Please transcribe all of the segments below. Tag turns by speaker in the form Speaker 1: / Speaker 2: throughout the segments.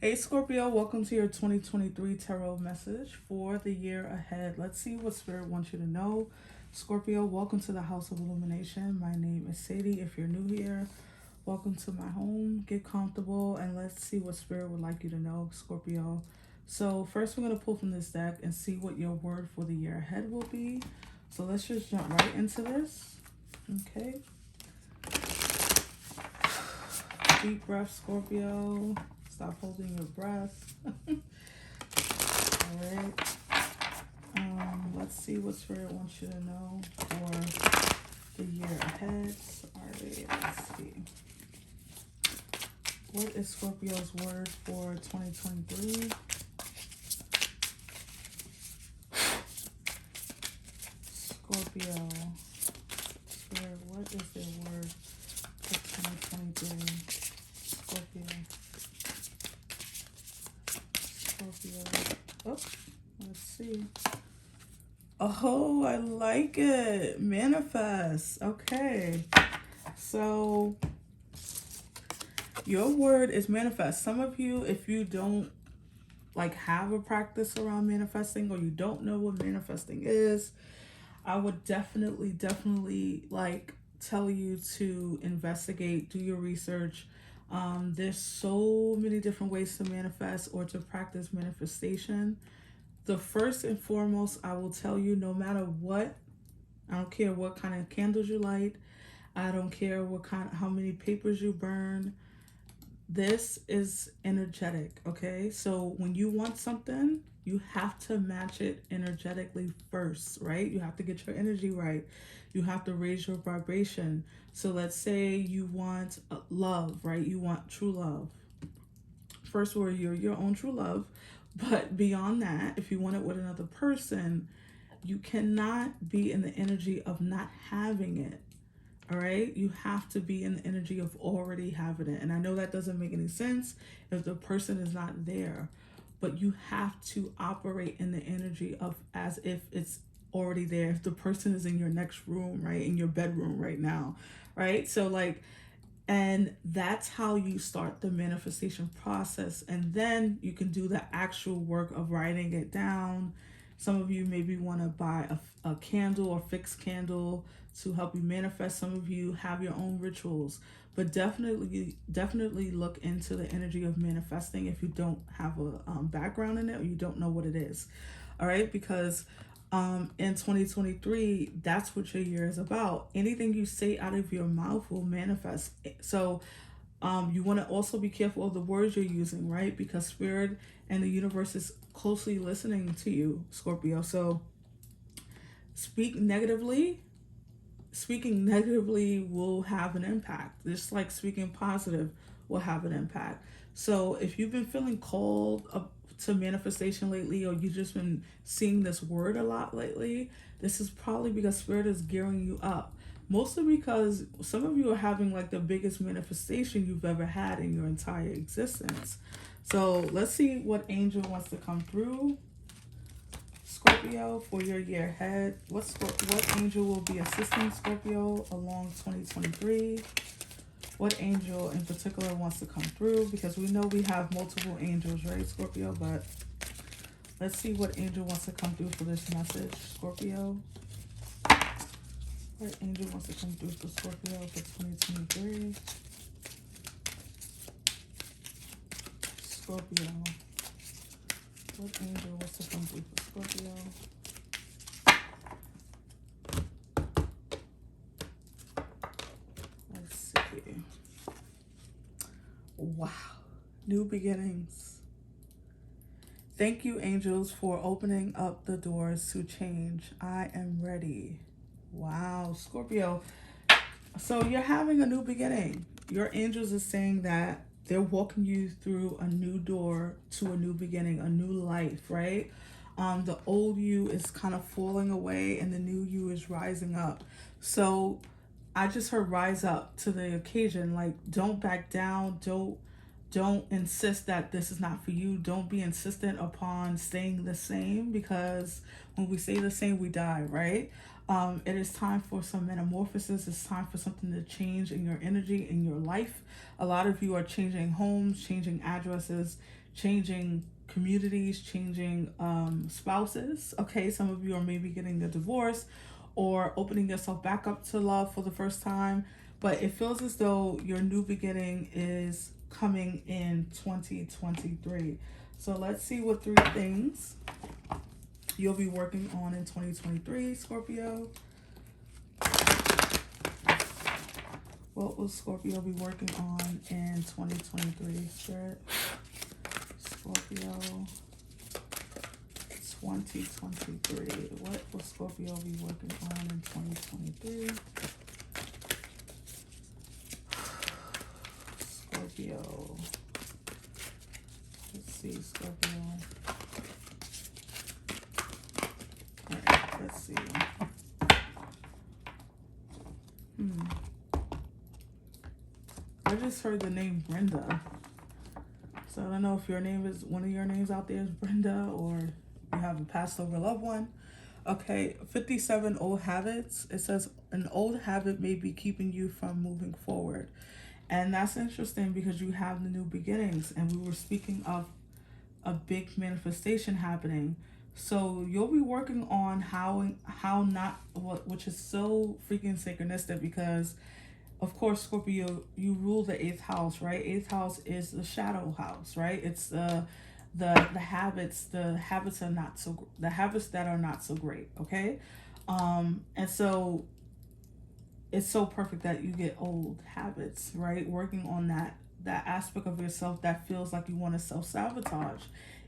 Speaker 1: Hey Scorpio, welcome to your 2023 tarot message for the year ahead. Let's see what Spirit wants you to know. Scorpio, welcome to the House of Illumination. My name is Sadie. If you're new here, welcome to my home. Get comfortable and let's see what Spirit would like you to know, Scorpio. So, first, we're going to pull from this deck and see what your word for the year ahead will be. So, let's just jump right into this. Okay. Deep breath, Scorpio. Stop holding your breath. All right. Let's see what Spirit wants you to know for the year ahead. Alright, let's see. What is Scorpio's word for 2023? Scorpio. Spirit, what is their word for 2023? Scorpio. Scorpio. Oh, let's see. Oh, I like it. Manifest. Okay. So your word is manifest. Some of you, if you don't have a practice around manifesting or you don't know what manifesting is, I would definitely tell you to investigate, do your research. There's so many different ways to manifest or to practice manifestation. The first and foremost, I will tell you, no matter what, I don't care what kind of candles you light, I don't care how many papers you burn. This is energetic, okay? So when you want something, you have to match it energetically first, right? You have to get your energy right. You have to raise your vibration. So let's say you want love, right? You want true love. First, where you're your own true love. But beyond that, if you want it with another person, you cannot be in the energy of not having it. All right, you have to be in the energy of already having it. And I know that doesn't make any sense if the person is not there, but you have to operate in the energy of as if it's already there. If the person is in your next room, right, in your bedroom right now, right? So, and that's how you start the manifestation process. And then you can do the actual work of writing it down. Some of you maybe want to buy a candle or fixed candle to help you manifest. Some of you have your own rituals, but definitely look into the energy of manifesting if you don't have a background in it or you don't know what it is. All right, because in 2023, that's what your year is about. Anything you say out of your mouth will manifest. So you want to also be careful of the words you're using, right? Because spirit and the universe is closely listening to you, Scorpio. So speak negatively. Speaking negatively will have an impact, just like speaking positive will have an impact. So if you've been feeling called up to manifestation lately, or you've just been seeing this word a lot lately, this is probably because spirit is gearing you up. Mostly because some of you are having the biggest manifestation you've ever had in your entire existence. So let's see what angel wants to come through, Scorpio, for your year ahead. What angel will be assisting Scorpio along 2023? What angel in particular wants to come through? Because we know we have multiple angels, right, Scorpio? But let's see what angel wants to come through for this message, Scorpio. What angel wants to come through for Scorpio for 2023? Scorpio. What angel wants to come through for Scorpio? Let's see. Wow. New beginnings. Thank you, angels, for opening up the doors to change. I am ready. Wow, Scorpio. So you're having a new beginning. Your angels are saying that they're walking you through a new door to a new beginning, a new life, right? The old you is kind of falling away and the new you is rising up. So I just heard rise up to the occasion. Don't back down. don't insist that this is not for you. Don't be insistent upon staying the same, because when we stay the same, we die, right? It is time for some metamorphosis. It's time for something to change in your energy, in your life. A lot of you are changing homes, changing addresses, changing communities, changing spouses. Okay, some of you are maybe getting a divorce or opening yourself back up to love for the first time. But it feels as though your new beginning is coming in 2023. So let's see what 3 things you'll be working on in 2023, Scorpio. What will Scorpio be working on in 2023, Spirit? Scorpio 2023. What will Scorpio be working on in 2023? Scorpio. Let's see, Scorpio. Alright, let's see. I just heard the name Brenda. So I don't know if your name is, one of your names out there is Brenda, or you have a passed over loved one. Okay, 57 old habits. It says an old habit may be keeping you from moving forward. And that's interesting because you have the new beginnings, and we were speaking of a big manifestation happening. So you'll be working on how not what, which is so freaking synchronistic, because of course, Scorpio, you rule the 8th house, right? 8th house is the shadow house, right? It's the habits. The habits are not so, the habits that are not so great, okay? And so it's so perfect that you get old habits, right? Working on that aspect of yourself that feels like you want to self-sabotage.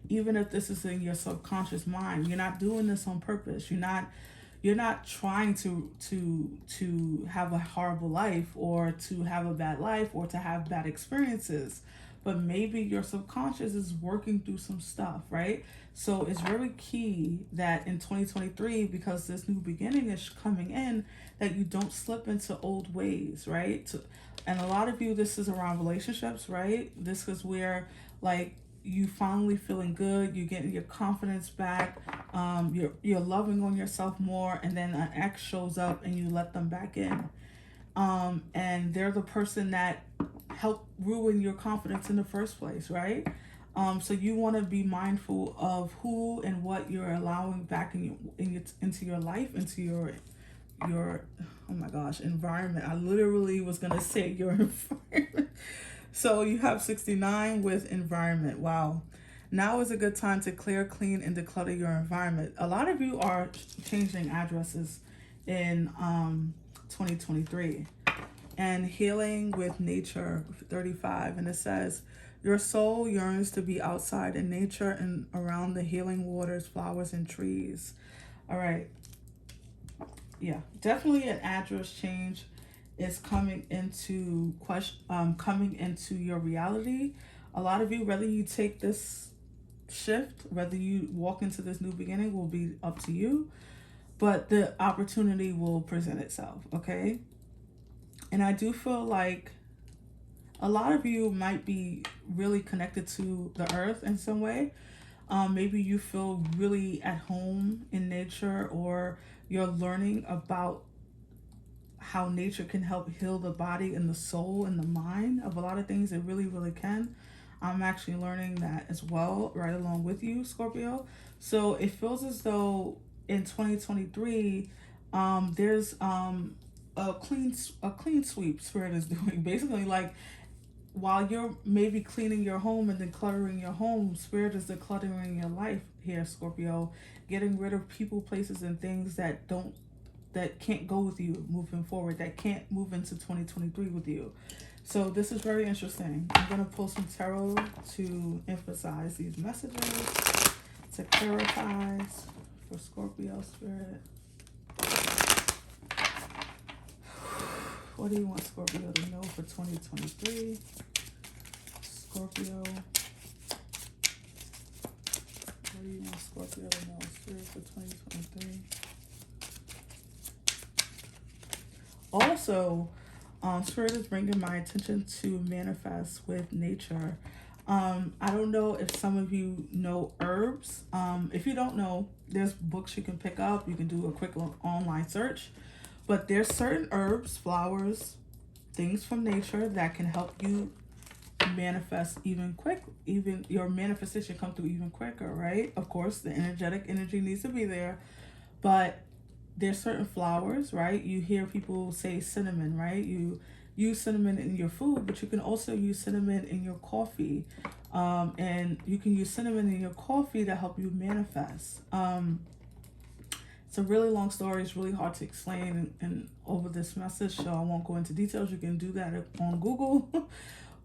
Speaker 1: Even if this is in your subconscious mind, you're not doing this on purpose. You're not trying to have a horrible life, or to have a bad life, or to have bad experiences. But maybe your subconscious is working through some stuff, right? So it's really key that in 2023, because this new beginning is coming in, that you don't slip into old ways, right? And a lot of you, this is around relationships, right? This is where, like, you finally feeling good, you're getting your confidence back, you're loving on yourself more, and then an ex shows up and you let them back in. And they're the person that helped ruin your confidence in the first place, right? So you want to be mindful of who and what you're allowing back into your life, into your oh my gosh, environment. I literally was gonna say your environment. So you have 69 with environment. Wow. Now is a good time to clear, clean, and declutter your environment. A lot of you are changing addresses in 2023. And healing with nature, 35. And it says, your soul yearns to be outside in nature and around the healing waters, flowers, and trees. All right. Yeah, definitely an address change is coming into your reality. A lot of you, whether you take this shift, whether you walk into this new beginning, will be up to you, but the opportunity will present itself, okay? And I do feel like a lot of you might be really connected to the earth in some way. Maybe you feel really at home in nature, or you're learning about how nature can help heal the body and the soul and the mind of a lot of things. It really, really can. I'm actually learning that as well, right along with you, Scorpio. So it feels as though in 2023, there's a clean sweep Spirit is doing. Basically, like, while you're maybe cleaning your home and decluttering your home, Spirit is decluttering your life here, Scorpio. Getting rid of people, places, and things that can't go with you moving forward, that can't move into 2023 with you. So this is very interesting. I'm going to pull some tarot to emphasize these messages, to clarify for Scorpio, Spirit. What do you want Scorpio to know for 2023? Scorpio. What do you want Scorpio to know, Spirit, for 2023? Also, Spirit is bringing my attention to manifest with nature. I don't know if some of you know herbs. If you don't know, there's books you can pick up. You can do a quick online search. But there's certain herbs, flowers, things from nature that can help you manifest even your manifestation come through even quicker, right? Of course, the energetic energy needs to be there, but there's certain flowers, right? You hear people say cinnamon, right? You use cinnamon in your food, but you can also use cinnamon in your coffee. And you can use cinnamon in your coffee to help you manifest. It's a really long story. It's really hard to explain and over this message, so I won't go into details. You can do that on Google.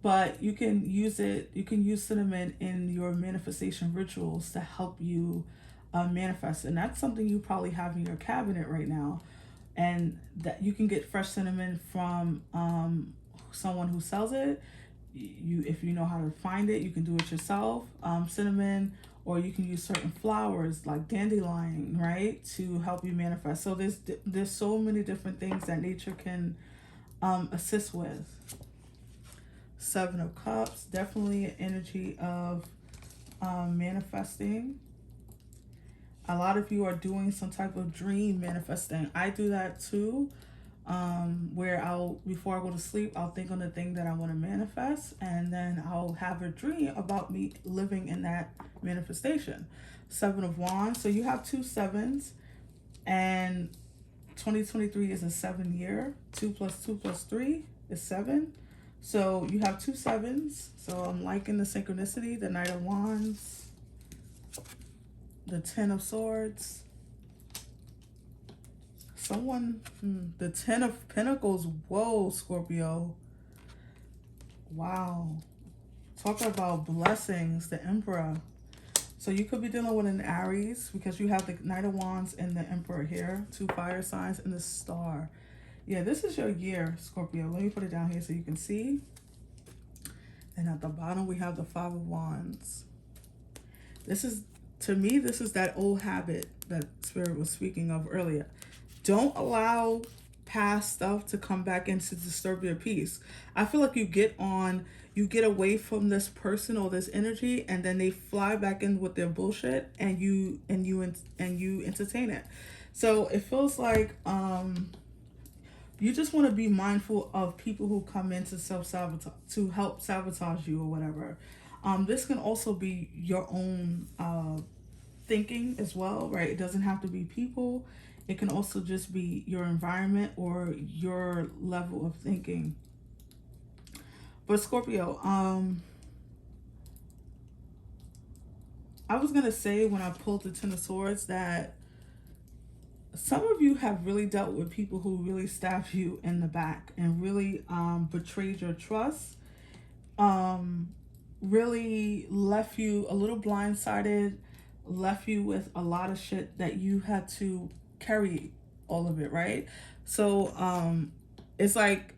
Speaker 1: But you can use it, you can use cinnamon in your manifestation rituals to help you manifest. And that's something you probably have in your cabinet right now. And that you can get fresh cinnamon from someone who sells it. If you know how to find it, you can do it yourself. Cinnamon, or you can use certain flowers like dandelion, right, to help you manifest. So there's so many different things that nature can assist with. Seven of Cups, definitely an energy of manifesting. A lot of you are doing some type of dream manifesting. I do that too, where before I go to sleep, I'll think on the thing that I want to manifest, and then I'll have a dream about me living in that manifestation. Seven of Wands. So you have two sevens, and 2023 is a 7 year. 2 plus 2 plus 3 is 7. So you have two sevens. So I'm liking the synchronicity, the Knight of Wands, the Ten of Swords. The Ten of Pentacles. Whoa, Scorpio. Wow. Talk about blessings, the Emperor. So you could be dealing with an Aries because you have the Knight of Wands and the Emperor here. Two fire signs and the Star. Yeah, this is your year, Scorpio. Let me put it down here so you can see. And at the bottom, we have the Five of Wands. To me, this is that old habit that Spirit was speaking of earlier. Don't allow past stuff to come back in to disturb your peace. I feel like you get away from this person or this energy, and then they fly back in with their bullshit, and you entertain it. So it feels like you just want to be mindful of people who come in to self-sabotage, to help sabotage you or whatever. This can also be your own thinking as well, right? It doesn't have to be people. It can also just be your environment or your level of thinking. But Scorpio, I was going to say when I pulled the Ten of Swords that some of you have really dealt with people who really stabbed you in the back and really betrayed your trust, really left you a little blindsided, left you with a lot of shit that you had to carry all of it, right? So it's like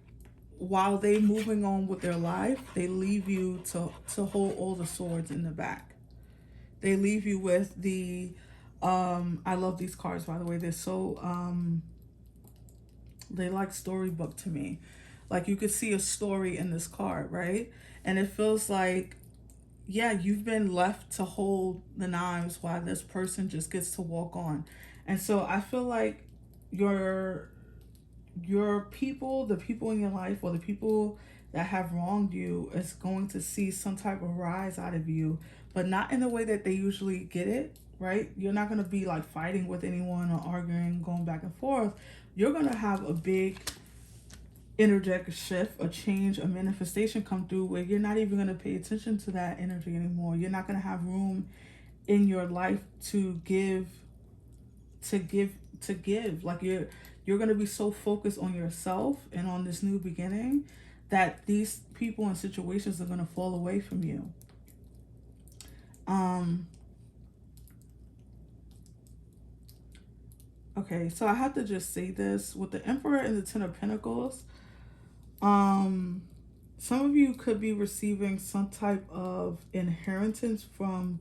Speaker 1: while they moving on with their life, they leave you to hold all the swords in the back. They leave you with the I love these cards, by the way. They're so they like storybook to me. Like you could see a story in this card, right? And it feels like, yeah, you've been left to hold the knives while this person just gets to walk on. And so I feel like your people, the people in your life, or the people that have wronged you, is going to see some type of rise out of you, but not in the way that they usually get it, right? You're not going to be like fighting with anyone or arguing, going back and forth. You're going to have a big energetic shift, a change, a manifestation come through where you're not even going to pay attention to that energy anymore. You're not going to have room in your life to give. Like you're going to be so focused on yourself and on this new beginning that these people and situations are going to fall away from you. Okay, so I have to just say this with the Emperor and the Ten of Pentacles. Some of you could be receiving some type of inheritance from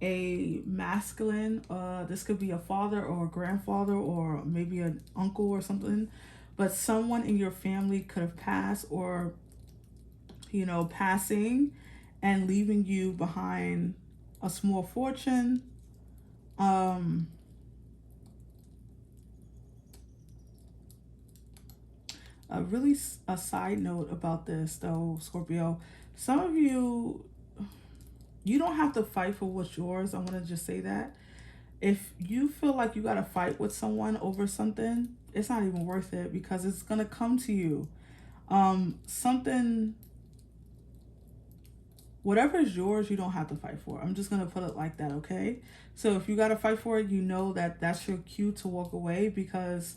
Speaker 1: a masculine. This could be a father or a grandfather or maybe an uncle or something. But someone in your family could have passed or, passing. and leaving you behind a small fortune. Um, a side note about this though, Scorpio. Some of you, you don't have to fight for what's yours. I want to just say that. If you feel like you got to fight with someone over something, it's not even worth it because it's going to come to you. Something, whatever is yours, you don't have to fight for. I'm just going to put it like that, okay? So if you got to fight for it, you know that that's your cue to walk away because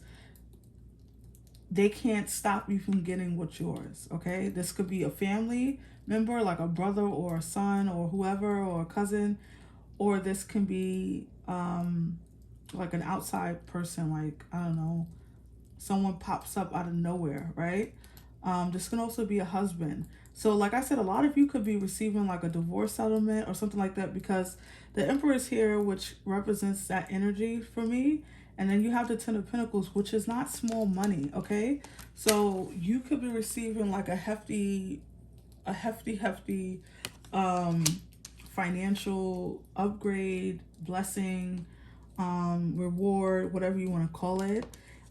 Speaker 1: they can't stop you from getting what's yours, okay? This could be a family member, like a brother or a son or whoever, or a cousin, or this can be like an outside person, like, I don't know, someone pops up out of nowhere, right? This can also be a husband. So like I said, a lot of you could be receiving like a divorce settlement or something like that, because the Emperor is here, which represents that energy for me. And then you have the Ten of Pentacles, which is not small money, okay? So you could be receiving like a hefty um, financial upgrade, blessing, reward, whatever you want to call it.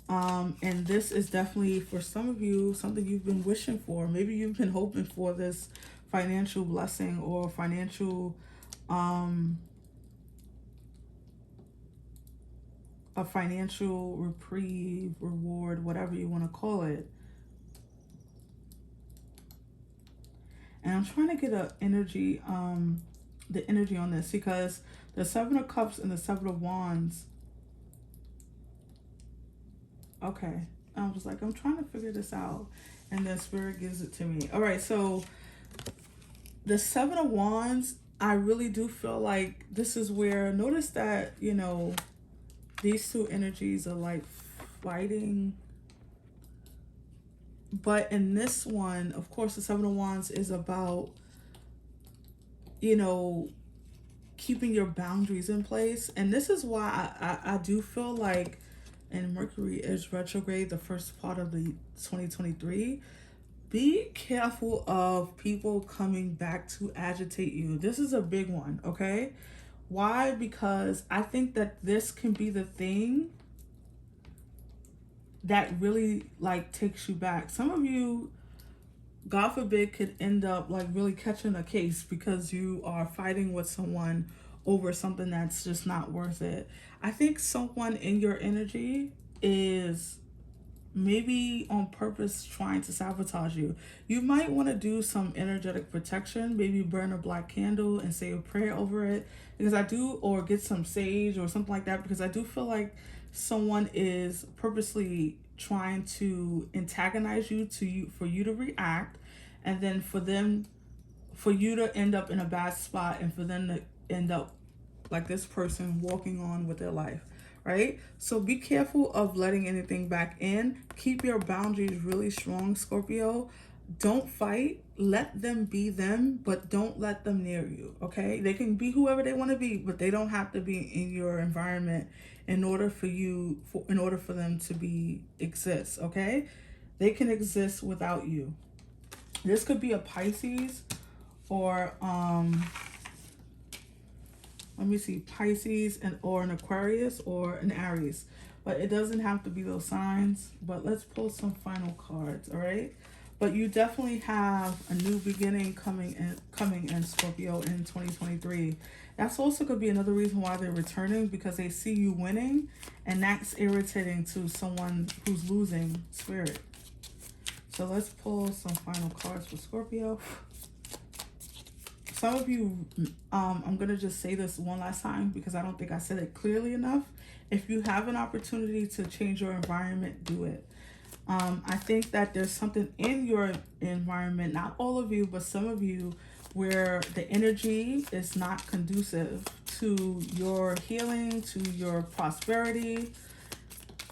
Speaker 1: And this is definitely, for some of you, something you've been wishing for. Maybe you've been hoping for this financial blessing or financial, a financial reprieve, reward, whatever you want to call it. And I'm trying to get the energy on this, because the Seven of Cups and the Seven of Wands. Okay. I was like, I'm trying to figure this out. And then Spirit gives it to me. All right. So the Seven of Wands, I really do feel like this is where, notice that, you know, these two energies are like fighting. But in this one, of course, the Seven of Wands is about, you know, keeping your boundaries in place. And this is why I do feel like, and Mercury is retrograde the first part of the 2023, be careful of people coming back to agitate you. This is a big one, okay? Why? Because I think that this can be the thing that really like takes you back. Some of you, God forbid, could end up like really catching a case because you are fighting with someone over something that's just not worth it. I think someone in your energy is maybe on purpose trying to sabotage you. You might want to do some energetic protection, maybe burn a black candle and say a prayer over it, because I do, or get some sage or something like that, because I do feel like someone is purposely trying to antagonize you for you to react, and then for you to end up in a bad spot, and for them to end up like this person walking on with their life, right? So be careful of letting anything back in. Keep your boundaries really strong, Scorpio. Don't fight. Let them be them, but don't let them near you, okay? They can be whoever they want to be, but they don't have to be in your environment in order for them to be exist, okay? They can exist without you. This could be a Pisces, or let me see, Pisces, or an Aquarius, or an Aries. But it doesn't have to be those signs. But let's pull some final cards, all right? But you definitely have a new beginning coming in, Scorpio, in 2023. That's also could be another reason why they're returning, because they see you winning, and that's irritating to someone who's losing, Spirit. So let's pull some final cards for Scorpio. Some of you, I'm going to just say this one last time because I don't think I said it clearly enough. If you have an opportunity to change your environment, do it. I think that there's something in your environment, not all of you, but some of you, where the energy is not conducive to your healing, to your prosperity,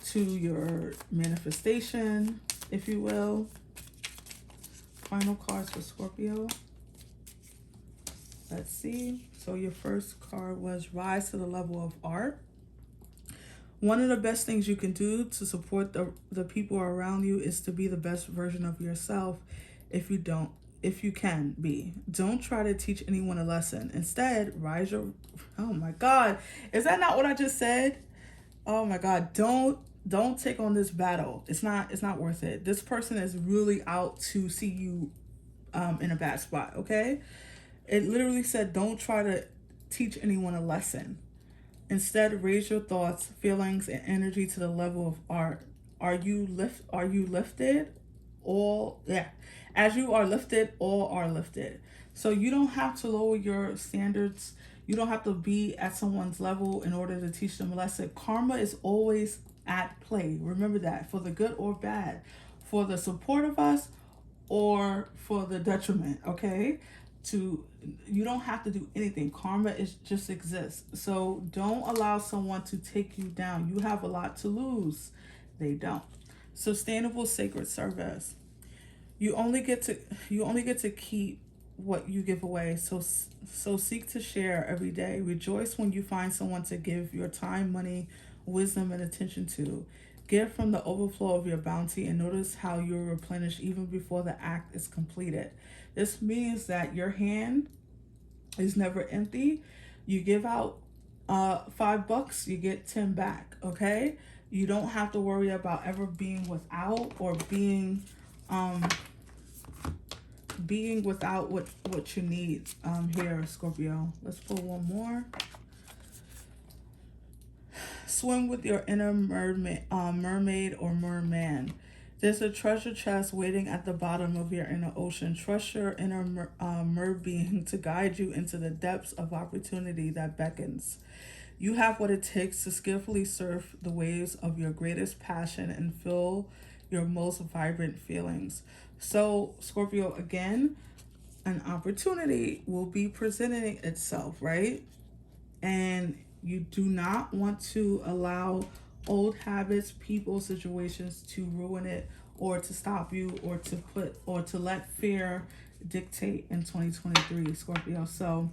Speaker 1: to your manifestation, if you will. Final cards for Scorpio. Let's see. So your first card was rise to the level of art. One of the best things you can do to support the people around you is to be the best version of yourself. If you don't, if you can be. Don't try to teach anyone a lesson. Instead, rise your, oh my God. Is that not what I just said? Oh my God. Don't take on this battle. It's not worth it. This person is really out to see you in a bad spot, okay? It literally said don't try to teach anyone a lesson. Instead, raise your thoughts, feelings, and energy to the level of art. Are you lifted? All yeah. As you are lifted, all are lifted. So you don't have to lower your standards. You don't have to be at someone's level in order to teach them a lesson. Karma is always at play. Remember that, for the good or bad, for the support of us or for the detriment, okay? To You don't have to do anything. Karma is just exists. So don't allow someone to take you down. You have a lot to lose. They don't. Sustainable sacred service. You only get to keep what you give away. So seek to share every day. Rejoice when you find someone to give your time, money, wisdom, and attention to. Give from the overflow of your bounty and notice how you're replenished even before the act is completed. This means that your hand is never empty. You give out $5, you get 10 back. Okay, you don't have to worry about ever being without or being without what you need here, Scorpio. Let's pull one more. Swim with your inner mermaid or merman. There's a treasure chest waiting at the bottom of your inner ocean. Trust your inner mer being to guide you into the depths of opportunity that beckons. You have what it takes to skillfully surf the waves of your greatest passion and feel your most vibrant feelings. So, Scorpio, again, an opportunity will be presenting itself, right? And you do not want to allow old habits, people, situations to ruin it or to stop you or to let fear dictate in 2023, Scorpio. So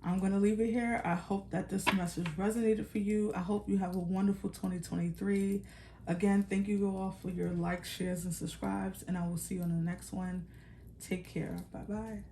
Speaker 1: I'm going to leave it here. I hope that this message resonated for you. I hope you have a wonderful 2023. Again, thank you all for your likes, shares, and subscribes, and I will see you on the next one. Take care. Bye-bye.